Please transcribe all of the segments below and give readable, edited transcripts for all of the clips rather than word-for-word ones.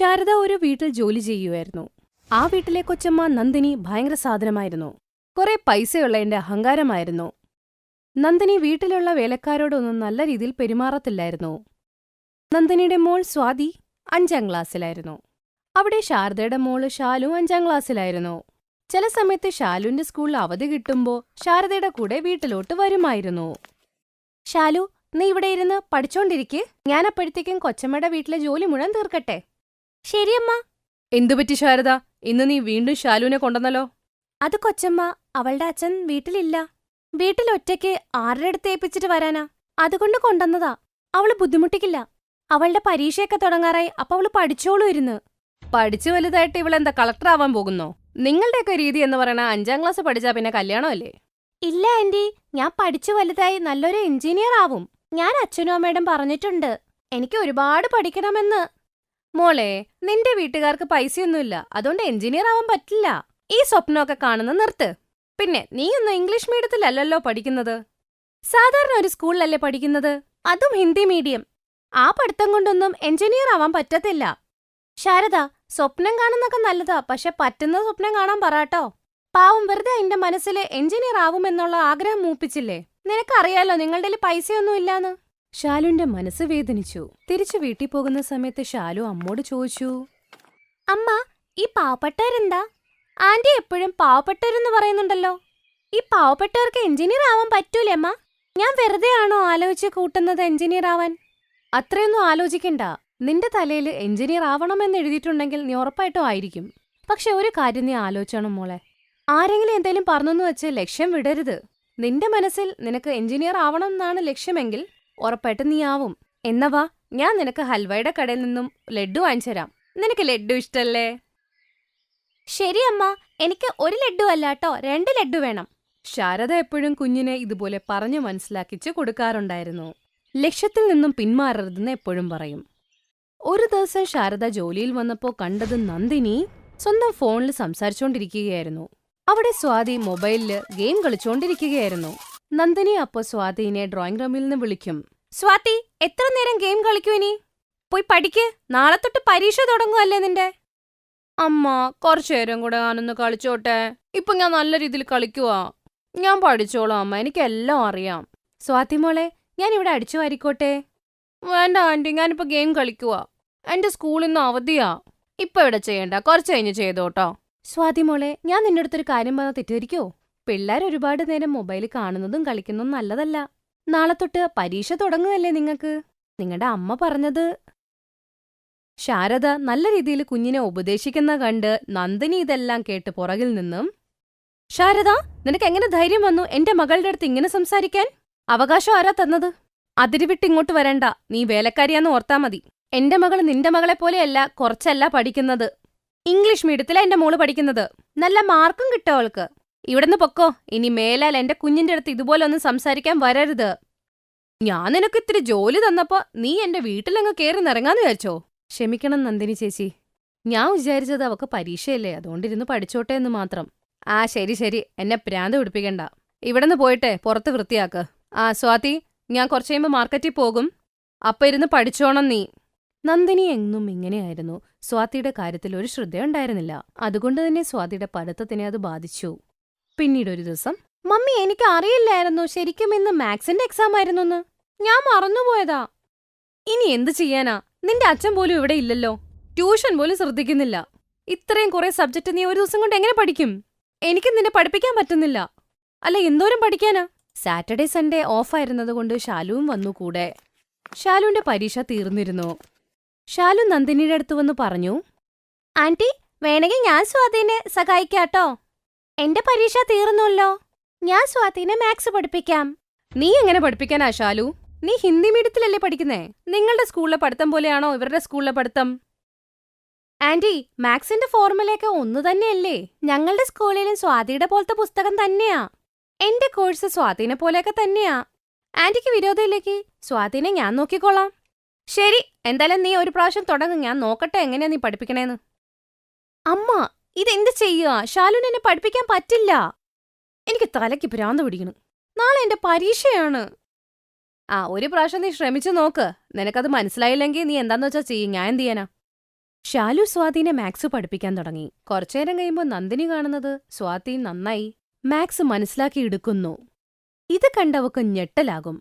ശാരദ ഒരു വീട്ടിൽ ജോലി ചെയ്യുമായിരുന്നു. ആ വീട്ടിലെ കൊച്ചമ്മ നന്ദിനി ഭയങ്കര സാധനമായിരുന്നു. കുറെ പൈസയുള്ളതിന്റെ അഹങ്കാരമായിരുന്നു. നന്ദിനി വീട്ടിലുള്ള വേലക്കാരോടൊന്നും നല്ല രീതിയിൽ പെരുമാറത്തില്ലായിരുന്നു. നന്ദിനിയുടെ മോൾ സ്വാതി 5ാം ക്ലാസ്സിലായിരുന്നു. അവിടെ ശാരദയുടെ മോള് ശാലു 5ാം ക്ലാസ്സിലായിരുന്നു. ചില സമയത്ത് ശാലുവിന്റെ സ്കൂളിൽ അവധി കിട്ടുമ്പോ ശാരദയുടെ കൂടെ വീട്ടിലോട്ട് വരുമായിരുന്നു. ശാലു, നീ ഇവിടെ ഇരുന്ന് പഠിച്ചോണ്ടിരിക്ക്, ഞാനപ്പോഴത്തേക്കും കൊച്ചമ്മയുടെ വീട്ടിലെ ജോലി മുഴുവൻ തീർക്കട്ടെ. ശരിയമ്മ. എന്തുപറ്റി ശാരദ, ഇന്ന് നീ വീണ്ടും ശാലുവിനെ കൊണ്ടുവന്നല്ലോ? അത് കൊച്ചമ്മ, അവളുടെ അച്ഛൻ വീട്ടിലില്ല. വീട്ടിൽ ഒറ്റയ്ക്ക് ആരുടെ അടുത്ത് ഏൽപ്പിച്ചിട്ട് വരാനാ, അതുകൊണ്ട് കൊണ്ടുവന്നതാ. അവള് ബുദ്ധിമുട്ടിക്കില്ല. അവളുടെ പരീക്ഷയൊക്കെ തുടങ്ങാറായി, അപ്പൊ അവള് പഠിച്ചോളൂ ഇരുന്ന്. പഠിച്ചു വലുതായിട്ട് ഇവളെന്താ കളക്ടർ ആവാൻ പോകുന്നോ? നിങ്ങളുടെയൊക്കെ രീതി എന്ന് പറയണ 5ാം ക്ലാസ് പഠിച്ചാ പിന്നെ കല്യാണമല്ലേ? ഇല്ല ആന്റി, ഞാൻ പഠിച്ചു വലുതായി നല്ലൊരു എഞ്ചിനീയർ ആവും. ഞാൻ അച്ഛനും അമ്മയോടും പറഞ്ഞിട്ടുണ്ട് എനിക്ക് ഒരുപാട് പഠിക്കണമെന്ന്. മോളെ, നിന്റെ വീട്ടുകാർക്ക് പൈസയൊന്നുമില്ല, അതുകൊണ്ട് എഞ്ചിനീയർ ആവാൻ പറ്റില്ല. ഈ സ്വപ്നമൊക്കെ കാണുന്ന നിർത്ത്. പിന്നെ നീയൊന്നും ഇംഗ്ലീഷ് മീഡിയത്തിലല്ലല്ലോ പഠിക്കുന്നത്, സാധാരണ ഒരു സ്കൂളിലല്ലേ പഠിക്കുന്നത്, അതും ഹിന്ദി മീഡിയം. ആ പഠിത്തം കൊണ്ടൊന്നും എഞ്ചിനീയർ ആവാൻ പറ്റത്തില്ല. ശാരദ, സ്വപ്നം കാണുന്നൊക്കെ നല്ലതാ, പക്ഷെ പറ്റുന്ന സ്വപ്നം കാണാൻ പറയാട്ടോ. പാവം വെറുതെ എന്റെ മനസ്സിൽ എഞ്ചിനീയർ ആവുമെന്നുള്ള ആഗ്രഹം മൂപ്പിച്ചില്ലേ? നിനക്കറിയാലോ നിങ്ങളുടെ പൈസയൊന്നും ഇല്ലാന്ന്. ശാലുവിന്റെ മനസ്സ് വേദനിച്ചു. തിരിച്ചു വീട്ടിൽ പോകുന്ന സമയത്ത് ശാലു അമ്മോട് ചോദിച്ചു, അമ്മ, ഈ പാവപ്പെട്ടവരെന്താ? ആന്റി എപ്പോഴും പാവപ്പെട്ടവരെന്ന് പറയുന്നുണ്ടല്ലോ. ഈ പാവപ്പെട്ടവർക്ക് എഞ്ചിനീയർ ആവാൻ പറ്റൂലേ അമ്മ? ഞാൻ വെറുതെ ആണോ ആലോചിച്ച് കൂട്ടുന്നത് എഞ്ചിനീയർ ആവാൻ? അത്രയൊന്നും ആലോചിക്കണ്ട. നിന്റെ തലയിൽ എഞ്ചിനീയർ ആവണമെന്ന് എഴുതിയിട്ടുണ്ടെങ്കിൽ നീ ഉറപ്പായിട്ടും ആയിരിക്കും. പക്ഷെ ഒരു കാര്യം നീ ആലോചിക്കണം മോളെ, ആരെങ്കിലും എന്തേലും പറഞ്ഞെന്ന് വെച്ച് ലക്ഷ്യം വിടരുത്. നിന്റെ മനസ്സിൽ നിനക്ക് എഞ്ചിനീയർ ആവണം എന്നാണ് ലക്ഷ്യമെങ്കിൽ ഉറപ്പായിട്ട് നീ ആവും. എന്നവാ, ഞാൻ നിനക്ക് ഹൽവയുടെ കടയിൽ നിന്നും ലഡ്ഡു വാങ്ങിച്ചുതരാം. നിനക്ക് ലഡ്ഡു ഇഷ്ടല്ലേ? ശരി അമ്മ, എനിക്ക് ഒരു ലഡ്ഡു അല്ലാട്ടോ, 2 ലഡ്ഡു വേണം. ശാരദ എപ്പോഴും കുഞ്ഞിനെ ഇതുപോലെ പറഞ്ഞു മനസ്സിലാക്കിച്ച് കൊടുക്കാറുണ്ടായിരുന്നു. ലക്ഷ്യത്തിൽ നിന്നും പിന്മാറരുതെന്ന് എപ്പോഴും പറയും. ഒരു ദിവസം ശാരദ ജോലിയിൽ വന്നപ്പോ കണ്ടത് നന്ദിനി സ്വന്തം ഫോണിൽ സംസാരിച്ചോണ്ടിരിക്കുകയായിരുന്നു. അവിടെ സ്വാതി മൊബൈലില് ഗെയിം കളിച്ചോണ്ടിരിക്കുകയായിരുന്നു. നന്ദിനി അപ്പോ സ്വാതിനെ ഡ്രോയിങ് റൂമിൽ നിന്ന് വിളിക്കും. സ്വാതി, എത്ര നേരം ഗെയിം കളിക്കൂ? ഇനി പോയി പഠിക്ക്, നാളെ തൊട്ട് പരീക്ഷ തുടങ്ങുമല്ലേ നിന്റെ. അമ്മ, കുറച്ചു നേരം കൂടെ ഞാനൊന്ന് കളിച്ചോട്ടെ. ഇപ്പൊ ഞാൻ നല്ല രീതിയിൽ കളിക്കുവാ. ഞാൻ പഠിച്ചോളാം അമ്മ, എനിക്കെല്ലാം അറിയാം. സ്വാതി മോളെ, ഞാൻ ഇവിടെ അടിച്ചു വാരിക്കോട്ടെ? വേണ്ട ആന്റി, ഞാനിപ്പോ ഗെയിം കളിക്കുവാ. എന്റെ സ്കൂളിൽ നിന്ന് അവധിയാ. ഇപ്പൊ ഇവിടെ ചെയ്യണ്ട, കുറച്ച് കഴിഞ്ഞ് ചെയ്തോട്ടോ. സ്വാതി മോളെ, ഞാൻ നിന്റെ അടുത്തൊരു കാര്യം പറഞ്ഞാൽ തെറ്റിദ്ധരിക്കോ? പിള്ളേർ ഒരുപാട് നേരം മൊബൈൽ കാണുന്നതും കളിക്കുന്നതും നല്ലതല്ല. നാളെ തൊട്ട് പരീക്ഷ തുടങ്ങുകയല്ലേ നിങ്ങൾക്ക്. നിങ്ങളുടെ അമ്മ പറഞ്ഞത്. ശാരദ നല്ല രീതിയിൽ കുഞ്ഞിനെ ഉപദേശിക്കുന്ന കണ്ട് നന്ദിനി ഇതെല്ലാം കേട്ട് പുറകിൽ നിന്നും, ശാരദ, നിനക്ക് എങ്ങനെ ധൈര്യം വന്നു എന്റെ മകളുടെ അടുത്ത് ഇങ്ങനെ സംസാരിക്കാൻ? അവകാശം ആരാ തന്നത്? അതിരുവിട്ട് ഇങ്ങോട്ട് വരണ്ട, നീ വേലക്കാരിയാന്ന് ഓർത്താ മതി. എന്റെ മകൾ നിന്റെ മകളെ പോലെയല്ല, കുറച്ചല്ല പഠിക്കുന്നത്. ഇംഗ്ലീഷ് മീഡിയത്തിലാ എന്റെ മോള് പഠിക്കുന്നത്. നല്ല മാർക്കും കിട്ടും അവൾക്ക്. ഇവിടുന്ന് പൊക്കോ. ഇനി മേലാൽ എന്റെ കുഞ്ഞിന്റെ അടുത്ത് ഇതുപോലെ ഒന്നും സംസാരിക്കാൻ വരരുത്. ഞാൻ നിനക്ക് ഇത്തിരി ജോലി തന്നപ്പോ നീ എന്റെ വീട്ടിലങ്ങ് കേറി നിറങ്ങാന്ന് വിചാരിച്ചോ? ക്ഷമിക്കണം നന്ദിനി ചേച്ചി, ഞാൻ വിചാരിച്ചത് അവക്ക് പരീക്ഷയല്ലേ, അതുകൊണ്ടിരുന്ന് പഠിച്ചോട്ടെ എന്ന് മാത്രം. ആ ശരി ശരി, എന്നെ പ്രാന്ത് പിടിപ്പിക്കണ്ട. ഇവിടുന്ന് പോയിട്ടെ പുറത്ത് വൃത്തിയാക്ക്. ആ സ്വാതി, ഞാൻ കുറച്ച് കഴിയുമ്പോൾ മാർക്കറ്റിൽ പോകും, അപ്പൊ ഇരുന്ന് പഠിച്ചോണം നീ. നന്ദിനി എന്നും ഇങ്ങനെയായിരുന്നു. സ്വാതിയുടെ കാര്യത്തിൽ ഒരു ശ്രദ്ധയുണ്ടായിരുന്നില്ല. അതുകൊണ്ട് തന്നെ സ്വാതിയുടെ പഠിത്തത്തിനെ അത് ബാധിച്ചു. പിന്നീടൊരു ദിവസം, മമ്മി, എനിക്ക് അറിയില്ലായിരുന്നു ശരിക്കും ഇന്ന് മാത്സിന്റെ എക്സാം ആയിരുന്നെന്ന്. ഞാൻ മറന്നുപോയതാ. ഇനി എന്ത് ചെയ്യാനാ? നിന്റെ അച്ഛൻ പോലും ഇവിടെ ഇല്ലല്ലോ, ട്യൂഷൻ പോലും ശ്രദ്ധിക്കുന്നില്ല. ഇത്രയും കുറെ സബ്ജക്റ്റ് നീ ഒരു ദിവസം കൊണ്ട് എങ്ങനെ പഠിക്കും? എനിക്ക് നിന്നെ പഠിപ്പിക്കാൻ പറ്റുന്നില്ല. അല്ല, എന്തോരം പഠിക്കാനാ? സാറ്റർഡേ സൺഡേ ഓഫായിരുന്നതുകൊണ്ട് ശാലുവും വന്നു കൂടെ. ശാലുവിന്റെ പരീക്ഷ തീർന്നിരുന്നു. ശാലു നന്ദിനിയുടെ അടുത്ത് വന്ന് പറഞ്ഞു, ആന്റി, വേണമെങ്കിൽ ഞാൻ സ്വാതിനെ സഹായിക്കാട്ടോ. എന്റെ പരീക്ഷ തീർന്നല്ലോ, ഞാൻ സ്വാതിനെ മാത്സ് പഠിപ്പിക്കാം. നീ എങ്ങനെ പഠിപ്പിക്കാനാ ശാലു? നീ ഹിന്ദി മീഡിയത്തിലല്ലേ പഠിക്കുന്നേ? നിങ്ങളുടെ സ്കൂളിലെ പഠിത്തം പോലെയാണോ ഇവരുടെ സ്കൂളിലെ പഠിത്തം? ആന്റി, മാത്സിന്റെ ഫോർമുലയൊക്കെ ഒന്നു തന്നെയല്ലേ? ഞങ്ങളുടെ സ്കൂളിലും സ്വാതിയുടെ പോലത്തെ പുസ്തകം തന്നെയാ. എന്റെ കോഴ്സ് സ്വാതിനെ പോലെയൊക്കെ തന്നെയാ. ആന്റിക്ക് വിരോധമില്ലേക്ക്, സ്വാതിനെ ഞാൻ നോക്കിക്കോളാം. ശരി, എന്തായാലും നീ ഒരു പ്രാവശ്യം തുടങ്ങും, ഞാൻ നോക്കട്ടെ എങ്ങനെയാ നീ പഠിപ്പിക്കണേന്ന്. അമ്മ, ഇതെന്ത് ചെയ്യുക? ശാലുവിനെ എന്നെ പഠിപ്പിക്കാൻ പറ്റില്ല. എനിക്ക് തലയ്ക്ക് ഭ്രാന്ത് പിടിക്കണം. നാളെ എന്റെ പരീക്ഷയാണ്. ആ, ഒരു പ്രാവശ്യം നീ ശ്രമിച്ചു നോക്ക്. നിനക്കത് മനസ്സിലായില്ലെങ്കിൽ നീ എന്താന്ന് വെച്ചാ ചെയ്യും, ഞാൻ എന്ത് ചെയ്യാനാ? ശാലു സ്വാതിനെ മാത്സ് പഠിപ്പിക്കാൻ തുടങ്ങി. കുറച്ചേരം കഴിയുമ്പോൾ നന്ദിനി കാണുന്നത് സ്വാതി നന്നായി മാത്സ് മനസ്സിലാക്കിയെടുക്കുന്നു. ഇത് കണ്ടവക്ക് ഞെട്ടലാകും.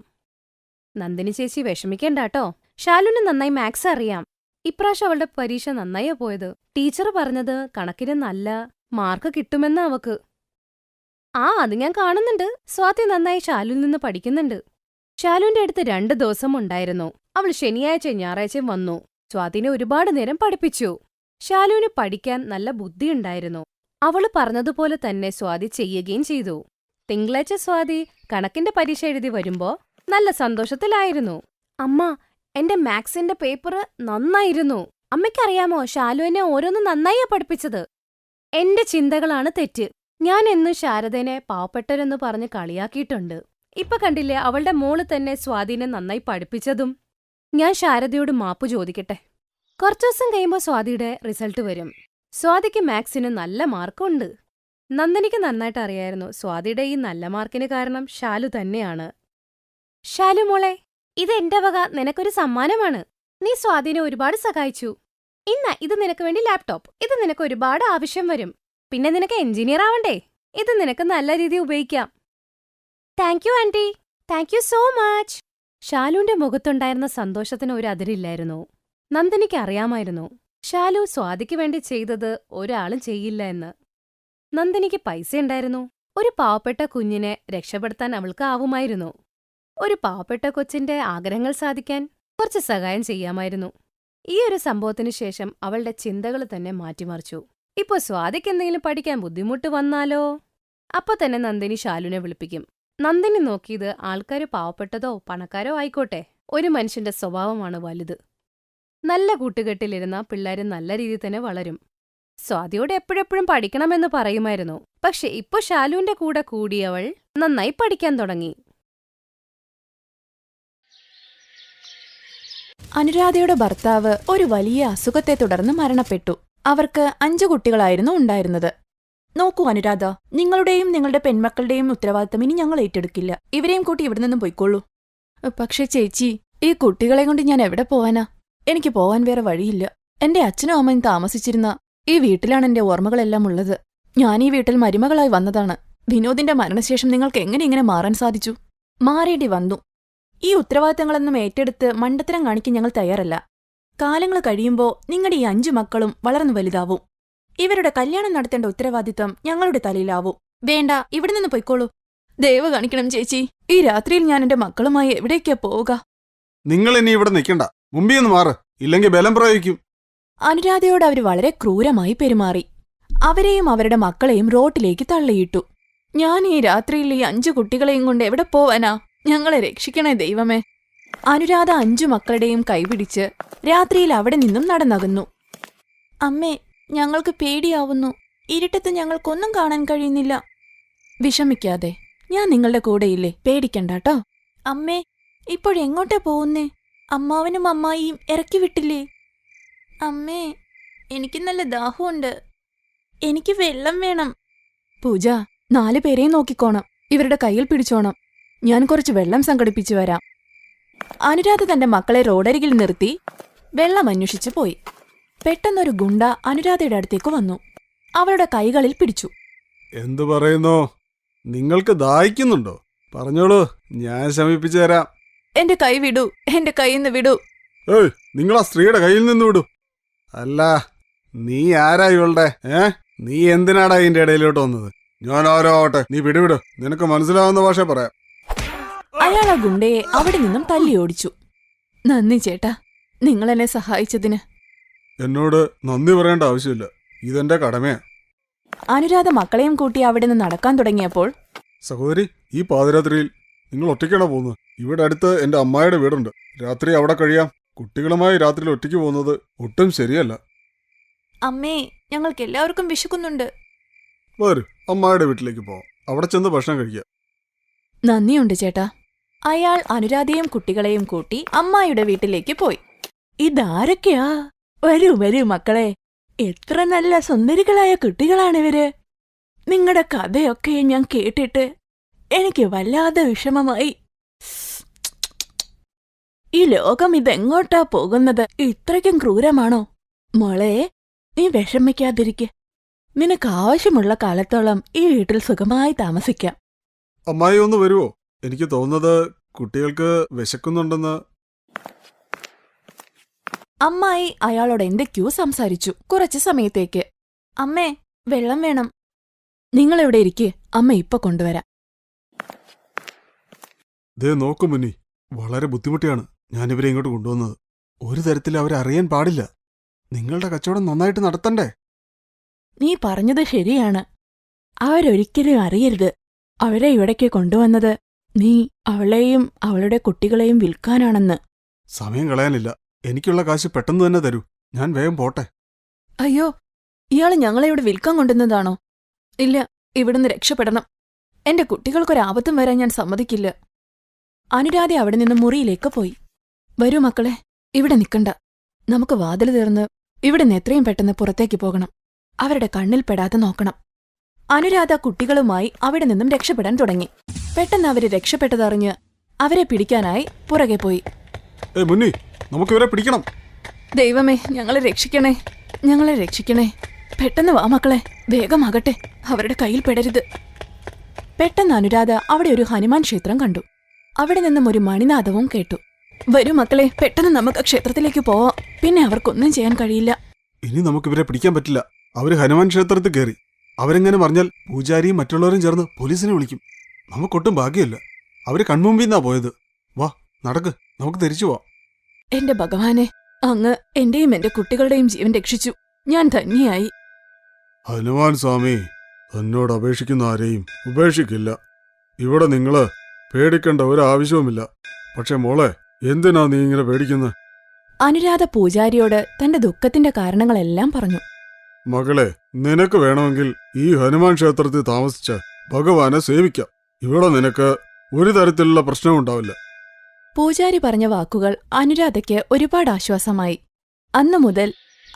നന്ദിനി ചേച്ചി വിഷമിക്കണ്ടാട്ടോ, ശാലുവിന് നന്നായി മാത്സ് അറിയാം. ഇപ്രാവശ്യം അവളുടെ പരീക്ഷ നന്നായാ പോയത്. ടീച്ചർ പറഞ്ഞത് കണക്കിന് നല്ല മാർക്ക് കിട്ടുമെന്നാ അവക്ക്. അത് ഞാൻ കാണുന്നുണ്ട്. സ്വാതി നന്നായി ശാലുവിൽ നിന്ന് പഠിക്കുന്നുണ്ട്. ശാലുവിന്റെ അടുത്ത് 2 ദിവസം ഉണ്ടായിരുന്നു. അവൾ ശനിയാഴ്ച ഞായറാഴ്ചയും വന്നു. സ്വാതിനെ ഒരുപാട് നേരം പഠിപ്പിച്ചു. ശാലുവിന് പഠിക്കാൻ നല്ല ബുദ്ധിയുണ്ടായിരുന്നു. അവള് പറഞ്ഞതുപോലെ തന്നെ സ്വാതി ചെയ്യുകയും ചെയ്തു. തിങ്കളാഴ്ച സ്വാതി കണക്കിന്റെ പരീക്ഷ എഴുതി വരുമ്പോ നല്ല സന്തോഷത്തിലായിരുന്നു. അമ്മ, എന്റെ മാത്സിന്റെ പേപ്പർ നന്നായിരുന്നു. അമ്മയ്ക്കറിയാമോ, ശാലു എന്നെ ഓരോന്നും നന്നായിയാ പഠിപ്പിച്ചത്. എന്റെ ചിന്തകളാണ് തെറ്റ്. ഞാൻ എന്നും ശാരദനെ പാവപ്പെട്ടരെന്ന് പറഞ്ഞ് കളിയാക്കിയിട്ടുണ്ട്. ഇപ്പൊ കണ്ടില്ലേ അവളുടെ മോള് തന്നെ സ്വാതിനെ നന്നായി പഠിപ്പിച്ചതും. ഞാൻ ശാരദയോട് മാപ്പ് ചോദിക്കട്ടെ. കുറച്ചു ദിവസം കഴിയുമ്പോൾ സ്വാതിയുടെ റിസൾട്ട് വരും. സ്വാതിക്ക് മാത്സിന് നല്ല മാർക്കുണ്ട്. നന്ദിനിക്ക് നന്നായിട്ട് അറിയായിരുന്നു സ്വാതിയുടെ ഈ നല്ല മാർക്കിന് കാരണം ശാലു തന്നെയാണ്. ശാലു മോളെ, ഇത് എന്റെ വക നിനക്കൊരു സമ്മാനമാണ്. നീ സ്വാതിനെ ഒരുപാട് സഹായിച്ചു. ഇത് നിനക്ക് വേണ്ടി ലാപ്ടോപ്പ്. ഇത് നിനക്ക് ഒരുപാട് ആവശ്യം വരും. പിന്നെ നിനക്ക് എഞ്ചിനീയർ ആവണ്ടേ? ഇത് നിനക്ക് നല്ല രീതിയിൽ ഉപയോഗിക്കാം. Thank you aunty. Thank you so much. ശാലുവിന്റെ മുഖത്തുണ്ടായിരുന്ന സന്തോഷത്തിന് ഒരു അതിരില്ലായിരുന്നു. നന്ദിനിക്ക് അറിയാമായിരുന്നു ശാലു സ്വാതിക്ക് വേണ്ടി ചെയ്തത് ഒരാളും ചെയ്യില്ല എന്ന്. നന്ദിനിക്ക് പൈസയുണ്ടായിരുന്നു. ഒരു പാവപ്പെട്ട കുഞ്ഞിനെ രക്ഷപ്പെടുത്താൻ അവൾക്ക് ആവുമായിരുന്നു. ഒരു പാവപ്പെട്ട കൊച്ചിന്റെ ആഗ്രഹങ്ങൾ സാധിക്കാൻ കുറച്ച് സഹായം ചെയ്യാമായിരുന്നു. ഈ ഒരു സംഭവത്തിനു ശേഷം അവളുടെ ചിന്തകൾ തന്നെ മാറ്റിമറിച്ചു. ഇപ്പൊ സ്വാതിക്ക് എന്തെങ്കിലും പഠിക്കാൻ ബുദ്ധിമുട്ട് വന്നാലോ? അപ്പൊ തന്നെ നന്ദിനി ശാലുവിനെ വിളിപ്പിക്കും. നന്ദിനി നോക്കിയത് ആൾക്കാര് പാവപ്പെട്ടതോ പണക്കാരോ ആയിക്കോട്ടെ, ഒരു മനുഷ്യന്റെ സ്വഭാവമാണ് വലുത്. നല്ല കൂട്ടുകെട്ടിലിരുന്ന പിള്ളേര് നല്ല രീതിയിൽ തന്നെ വളരും. സ്വാതിയോട് എപ്പോഴെപ്പോഴും പഠിക്കണമെന്ന് പറയുമായിരുന്നു. പക്ഷെ ഇപ്പൊ ശാലുവിന്റെ കൂടെ കൂടിയവൾ നന്നായി പഠിക്കാൻ തുടങ്ങി. അനുരാധയുടെ ഭർത്താവ് ഒരു വലിയ അസുഖത്തെ തുടർന്ന് മരണപ്പെട്ടു. അവർക്ക് 5 കുട്ടികളായിരുന്നു ഉണ്ടായിരുന്നത്. നോക്കൂ അനുരാധ, നിങ്ങളുടെയും നിങ്ങളുടെ പെൺമക്കളുടെയും ഉത്തരവാദിത്തം ഇനി ഞങ്ങൾ ഏറ്റെടുക്കില്ല. ഇവരെയും കൂട്ടി ഇവിടെ നിന്നും പോയിക്കോളൂ. പക്ഷേ ചേച്ചി, ഈ കുട്ടികളെ കൊണ്ട് ഞാൻ എവിടെ പോവാനാ? എനിക്ക് പോവാൻ വേറെ വഴിയില്ല. എന്റെ അച്ഛനും അമ്മയും താമസിച്ചിരുന്ന ഈ വീട്ടിലാണ് എന്റെ ഓർമ്മകളെല്ലാം ഉള്ളത്. ഞാൻ ഈ വീട്ടിൽ മരുമകളായി വന്നതാണ്. വിനോദിന്റെ മരണശേഷം നിങ്ങൾക്ക് എങ്ങനെ ഇങ്ങനെ മാറാൻ സാധിച്ചു? മാറേണ്ടി വന്നു. ഈ ഉത്തരവാദിത്തങ്ങളൊന്നും ഏറ്റെടുത്ത് മണ്ടത്തരം കാണിക്കാൻ ഞങ്ങൾ തയ്യാറല്ല. കാലങ്ങൾ കഴിയുമ്പോ നിങ്ങളുടെ ഈ 5 മക്കളും വളർന്നു വലുതാവും. ഇവരുടെ കല്യാണം നടത്തേണ്ട ഉത്തരവാദിത്തം ഞങ്ങളുടെ തലയിലാവും. വേണ്ട, ഇവിടെ നിന്ന് പൊയ്ക്കോളൂ. ദയവ് കാണിക്കണം ചേച്ചി. ഈ രാത്രിയിൽ ഞാൻ എന്റെ മക്കളുമായി എവിടേക്കാ പോവുക? നിങ്ങൾ ഇനി ഇവിടെ നിൽക്കണ്ട, മുമ്പിന്ന് മാറ്, ഇല്ലെങ്കിൽ ബലം പ്രയോഗിക്കും. അനുരാധയോട് അവർ വളരെ ക്രൂരമായി പെരുമാറി. അവരെയും അവരുടെ മക്കളെയും റോട്ടിലേക്ക് തള്ളിയിട്ടു. ഞാൻ ഈ രാത്രിയിൽ ഈ 5 കുട്ടികളെയും കൊണ്ട് എവിടെ പോവാനാ? ഞങ്ങളെ രക്ഷിക്കണേ ദൈവമേ. അനുരാധ 5 മക്കളുടെയും കൈപിടിച്ച് രാത്രിയിൽ അവിടെ നിന്നും നടന്നകന്നു. അമ്മേ, ഞങ്ങൾക്ക് പേടിയാവുന്നു. ഇരുട്ടത്ത് ഞങ്ങൾക്കൊന്നും കാണാൻ കഴിയുന്നില്ല. വിഷമിക്കാതെ, ഞാൻ നിങ്ങളുടെ കൂടെയില്ലേ, പേടിക്കണ്ടാട്ടോ. അമ്മേ, ഇപ്പോഴെങ്ങോട്ടാ പോകുന്നേ? അമ്മാവനും അമ്മായിയും ഇറക്കി വിട്ടില്ലേ? അമ്മേ, എനിക്ക് നല്ല ദാഹമുണ്ട്. എനിക്ക് വെള്ളം വേണം. പൂജ, 4 പേരെയും നോക്കിക്കോണം. ഇവരുടെ കയ്യിൽ പിടിച്ചോണം. ഞാൻ കുറച്ച് വെള്ളം സംഘടിപ്പിച്ചു വരാം. അനുരാധ തന്റെ മക്കളെ റോഡരികിൽ നിർത്തി വെള്ളം അന്വേഷിച്ചു പോയി. പെട്ടെന്നൊരു ഗുണ്ട അനുരാധയുടെ അടുത്തേക്ക് വന്നു. അവളുടെ കൈകളിൽ പിടിച്ചു. എന്തു പറയുന്നു? നിങ്ങൾക്ക് ദാഹിക്കുന്നുണ്ടോ? പറഞ്ഞോളൂ, ഞാൻ ശമിപ്പിച്ചു തരാം. എന്റെ കൈ വിടൂ, എന്റെ കൈന്ന് വിടൂ. ഏയ്, നിങ്ങൾ ആ സ്ത്രീയുടെ കയ്യിൽ നിന്ന് വിടൂ. അല്ല, നീ ആരാ ഇവളുടെ? നീ എന്തിനാടാ ഇതിന്റെ ഇടയിലോട്ട് വന്നത്? ഞാൻ ആരോ ആവട്ടെ, നീ വിടുവിടു. നിനക്ക് മനസ്സിലാവുന്ന ഭാഷ പറയാം. അയാൾ ആ ഗുണ്ടയെ അവിടെ നിന്നും തല്ലിയോടിച്ചു. നന്ദി ചേട്ടാ, നിങ്ങളെന്നെ സഹായിച്ചതിന്. എന്നോട് നന്ദി പറയേണ്ട ആവശ്യമില്ല, ഇതെന്റെ കടമയാ. അനുരാധ മക്കളെയും കൂട്ടി അവിടെ നിന്ന് നടക്കാൻ തുടങ്ങിയപ്പോൾ, സഹോദരി, ഈ പാതിരാത്രിയിൽ നിങ്ങൾ ഒറ്റയ്ക്കാണോ പോകുന്നത്? ഇവിടെ അടുത്ത് എന്റെ അമ്മായിയുടെ വീടുണ്ട്. രാത്രി അവിടെ കഴിയാം. കുട്ടികളുമായി രാത്രിയിൽ ഒറ്റയ്ക്ക് പോകുന്നത് ഒട്ടും ശരിയല്ല. അമ്മേ, ഞങ്ങൾക്ക് എല്ലാവർക്കും വിശക്കുന്നുണ്ട്. വരൂ, അമ്മായിയുടെ വീട്ടിലേക്ക് പോവാം. അവിടെ ചെന്ന് ഭക്ഷണം കഴിക്കാം. നന്ദിയുണ്ട് ചേട്ടാ. അയാൾ അനുരാധയും കുട്ടികളെയും കൂട്ടി അമ്മായിയുടെ വീട്ടിലേക്ക് പോയി. ഇതാരൊക്കെയാ? വരൂ വരൂ മക്കളെ, എത്ര നല്ല സുന്ദരികളായ കുട്ടികളാണിവര്. നിങ്ങളുടെ കഥയൊക്കെ ഞാൻ കേട്ടിട്ട് എനിക്ക് വല്ലാതെ വിഷമമായി. ഈ ലോകം ഇതെങ്ങോട്ടാ പോകുന്നത്? ഇത്രയ്ക്കും ക്രൂരമാണോ? മോളെ, നീ വിഷമിക്കാതിരിക്കെ. നിനക്ക് ആവശ്യമുള്ള കാലത്തോളം ഈ വീട്ടിൽ സുഖമായി താമസിക്കാം. അമ്മായി ഒന്ന് വരുവോ? എനിക്ക് തോന്നുന്നത് കുട്ടികൾക്ക് വിശക്കുന്നുണ്ടെന്ന്. അമ്മായി അയാളോട് എന്തൊക്കെയോ സംസാരിച്ചു കുറച്ചു സമയത്തേക്ക്. അമ്മേ, വെള്ളം വേണം. നിങ്ങളെവിടെ ഇരിക്കെ, അമ്മ ഇപ്പൊ കൊണ്ടുവരാം. ദേ നോക്കു മുന്നി, വളരെ ബുദ്ധിമുട്ടിയാണ് ഞാനിവരെ ഇങ്ങോട്ട് കൊണ്ടുവന്നത്. ഒരു തരത്തിൽ അവരെ അറിയാൻ പാടില്ല. നിങ്ങളുടെ കച്ചവടം നന്നായിട്ട് നടത്തണ്ടേ? നീ പറഞ്ഞത് ശരിയാണ്. അവരൊരിക്കലും അറിയരുത് അവരെ ഇവിടേക്ക് കൊണ്ടുവന്നത് നീ അവളെയും അവളുടെ കുട്ടികളെയും വിൽക്കാനാണെന്ന്. സമയം കളയാനില്ല. എനിക്കുള്ള കാശ് പെട്ടെന്ന് തന്നെ തരൂ. ഞാൻ വേഗം പോട്ടെ. അയ്യോ, ഇയാള് ഞങ്ങളെ ഇവിടെ വിൽക്കാൻ കൊണ്ടുവന്നതാണോ? ഇല്ല, ഇവിടുന്ന് രക്ഷപ്പെടണം. എന്റെ കുട്ടികൾക്കൊരാപത്തും വരാൻ ഞാൻ സമ്മതിക്കില്ല. അനുരാധ അവിടെ നിന്ന് മുറിയിലേക്ക് പോയി. വരൂ മക്കളെ, ഇവിടെ നിൽക്കണ്ട. നമുക്ക് വാതിൽ തീർന്ന് ഇവിടുന്ന് എത്രയും പെട്ടെന്ന് പുറത്തേക്ക് പോകണം. അവരുടെ കണ്ണിൽ പെടാതെ നോക്കണം. അനുരാധ കുട്ടികളുമായി അവിടെ നിന്നും രക്ഷപ്പെടാൻ തുടങ്ങി. പെട്ടെന്ന് അവര് രക്ഷപ്പെട്ടതറിഞ്ഞ് അവരെ പിടിക്കാനായി പുറകെ പോയി. മുന്നി, നമുക്കിവരെ പിടിക്കണം. ദൈവമേ, ഞങ്ങളെ രക്ഷിക്കണേ, ഞങ്ങളെ രക്ഷിക്കണേ. പെട്ടെന്ന് വാ മക്കളെ, വേഗമാകട്ടെ, അവരുടെ കയ്യിൽ പെടരുത്. പെട്ടെന്ന് അനുരാധ അവിടെ ഒരു ഹനുമാൻ ക്ഷേത്രം കണ്ടു. അവിടെ നിന്നും ഒരു മണിനാദവും കേട്ടു. വരൂ മക്കളെ, പെട്ടെന്ന് നമുക്ക് ക്ഷേത്രത്തിലേക്ക് പോവാം. പിന്നെ അവർക്കൊന്നും ചെയ്യാൻ കഴിയില്ല. ഇനി നമുക്കിവരെ പിടിക്കാൻ പറ്റില്ല. അവര് ഹനുമാൻ ക്ഷേത്രത്തിൽ കയറി. അവരെങ്ങനെ പറഞ്ഞാൽ പൂജാരിയും മറ്റുള്ളവരും ചേർന്ന് പോലീസിനെ വിളിക്കും. നമുക്കൊട്ടും ഭാഗ്യമില്ല. അവര് കൺമുമ്പിന്നാ പോയത്. വാ, നടക്ക്, നമുക്ക് തിരിച്ചു പോവാം. എന്റെ ഭഗവാനെ, അങ്ങ് എന്റെയും എന്റെ കുട്ടികളുടെയും ജീവൻ രക്ഷിച്ചു. ഞാൻ ധന്യയായി. ഹനുമാൻ സ്വാമി തന്നോട് അപേക്ഷിക്കുന്ന ആരെയും ഉപേക്ഷിക്കില്ല. ഇവിടെ നിങ്ങള് പേടിക്കേണ്ട ഒരാവശ്യവുമില്ല. പക്ഷെ മോളെ, എന്തിനാ നീ ഇങ്ങനെ പേടിക്കുന്നത്? അനുരാധ പൂജാരിയോട് തന്റെ ദുഃഖത്തിന്റെ കാരണങ്ങളെല്ലാം പറഞ്ഞു. മകളെ, നിനക്ക് വേണമെങ്കിൽ ഈ ഹനുമാൻ ക്ഷേത്രത്തിൽ താമസിച്ച് ഭഗവാനെ സേവിക്കാം. ഇവിടെ നിനക്ക് ഒരു തരത്തിലുള്ള പ്രശ്നവും ഉണ്ടാവില്ല. പൂജാരി പറഞ്ഞ വാക്കുകൾ അനുരാധയ്ക്ക് ഒരുപാട് ആശ്വാസമായി. അന്നു മുതൽ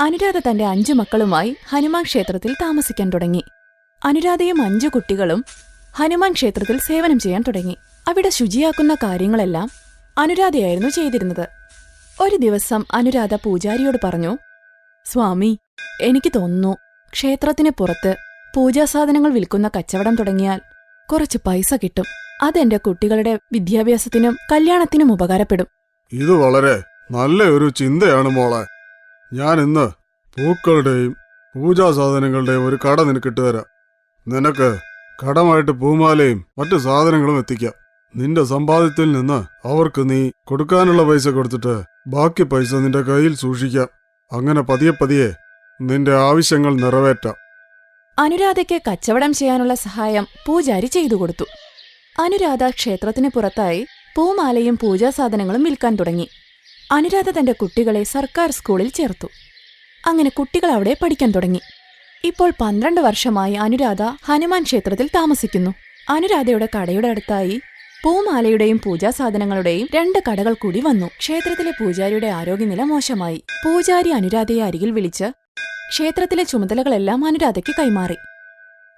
അനുരാധ തന്റെ 5 മക്കളുമായി ഹനുമാൻ ക്ഷേത്രത്തിൽ താമസിക്കാൻ തുടങ്ങി. അനുരാധയും 5 കുട്ടികളും ഹനുമാൻ ക്ഷേത്രത്തിൽ സേവനം ചെയ്യാൻ തുടങ്ങി. അവിടെ ശുചിയാക്കുന്ന കാര്യങ്ങളെല്ലാം അനുരാധയായിരുന്നു ചെയ്തിരുന്നത്. ഒരു ദിവസം അനുരാധ പൂജാരിയോട് പറഞ്ഞു, സ്വാമി, എനിക്ക് തോന്നുന്നു ക്ഷേത്രത്തിന് പുറത്ത് പൂജാസാധനങ്ങൾ വിൽക്കുന്ന കച്ചവടം തുടങ്ങിയാൽ കുറച്ച് പൈസ കിട്ടും. അതെന്റെ കുട്ടികളുടെ വിദ്യാഭ്യാസത്തിനും കല്യാണത്തിനും ഉപകാരപ്പെടും. ഇത് വളരെ നല്ല ഒരു ചിന്തയാണ് മോളെ. ഞാൻ ഇന്ന് പൂക്കളുടെയും പൂജാസാധനങ്ങളുടെയും ഒരു കട നിനക്കിട്ട് തരാം. നിനക്ക് കടമായിട്ട് പൂമാലയും മറ്റു സാധനങ്ങളും എത്തിക്കാം. നിന്റെ സമ്പാദ്യത്തിൽ നിന്ന് അവർക്ക് നീ കൊടുക്കാനുള്ള പൈസ കൊടുത്തിട്ട് ബാക്കി പൈസ നിന്റെ കയ്യിൽ സൂക്ഷിക്കാം. അങ്ങനെ പതിയെ പതിയെ നിന്റെ ആവശ്യങ്ങൾ നിറവേറ്റാം. അനുരാധയ്ക്ക് കച്ചവടം ചെയ്യാനുള്ള സഹായം പൂജാരി ചെയ്തു കൊടുത്തു. അനുരാധ ക്ഷേത്രത്തിന് പുറത്തായി പൂമാലയും പൂജാസാധനങ്ങളും വിൽക്കാൻ തുടങ്ങി. അനുരാധ തന്റെ കുട്ടികളെ സർക്കാർ സ്കൂളിൽ ചേർത്തു. അങ്ങനെ കുട്ടികൾ അവിടെ പഠിക്കാൻ തുടങ്ങി. ഇപ്പോൾ 12 വർഷമായി അനുരാധ ഹനുമാൻ ക്ഷേത്രത്തിൽ താമസിക്കുന്നു. അനുരാധയുടെ കടയുടെ അടുത്തായി പൂമാലയുടെയും പൂജാസാധനങ്ങളുടെയും 2 കടകൾ കൂടി വന്നു. ക്ഷേത്രത്തിലെ പൂജാരിയുടെ ആരോഗ്യനില മോശമായി. പൂജാരി അനുരാധയെ അരികിൽ വിളിച്ച് ക്ഷേത്രത്തിലെ ചുമതലകളെല്ലാം അനുരാധയ്ക്ക് കൈമാറി.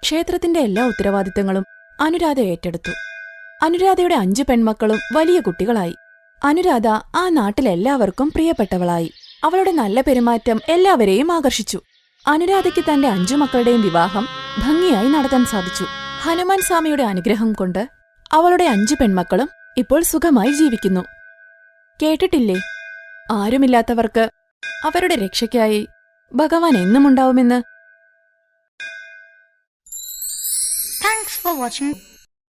ക്ഷേത്രത്തിന്റെ എല്ലാ ഉത്തരവാദിത്തങ്ങളും അനുരാധ ഏറ്റെടുത്തു. അനുരാധയുടെ 5 പെൺമക്കളും വലിയ കുട്ടികളായി. അനുരാധ ആ നാട്ടിലെല്ലാവർക്കും പ്രിയപ്പെട്ടവളായി. അവളുടെ നല്ല പെരുമാറ്റം എല്ലാവരെയും ആകർഷിച്ചു. അനുരാധയ്ക്ക് തന്റെ 5 മക്കളുടെയും വിവാഹം ഭംഗിയായി നടത്താൻ സാധിച്ചു. ഹനുമാൻ സ്വാമിയുടെ അനുഗ്രഹം കൊണ്ട് അവളുടെ 5 പെൺമക്കളും ഇപ്പോൾ സുഖമായി ജീവിക്കുന്നു. കേട്ടിട്ടില്ലേ, ആരുമില്ലാത്തവർക്ക് അവരുടെ രക്ഷയ്ക്കായി ഭഗവാൻ എന്നും ഉണ്ടാവുമെന്ന്. Thanks for watching.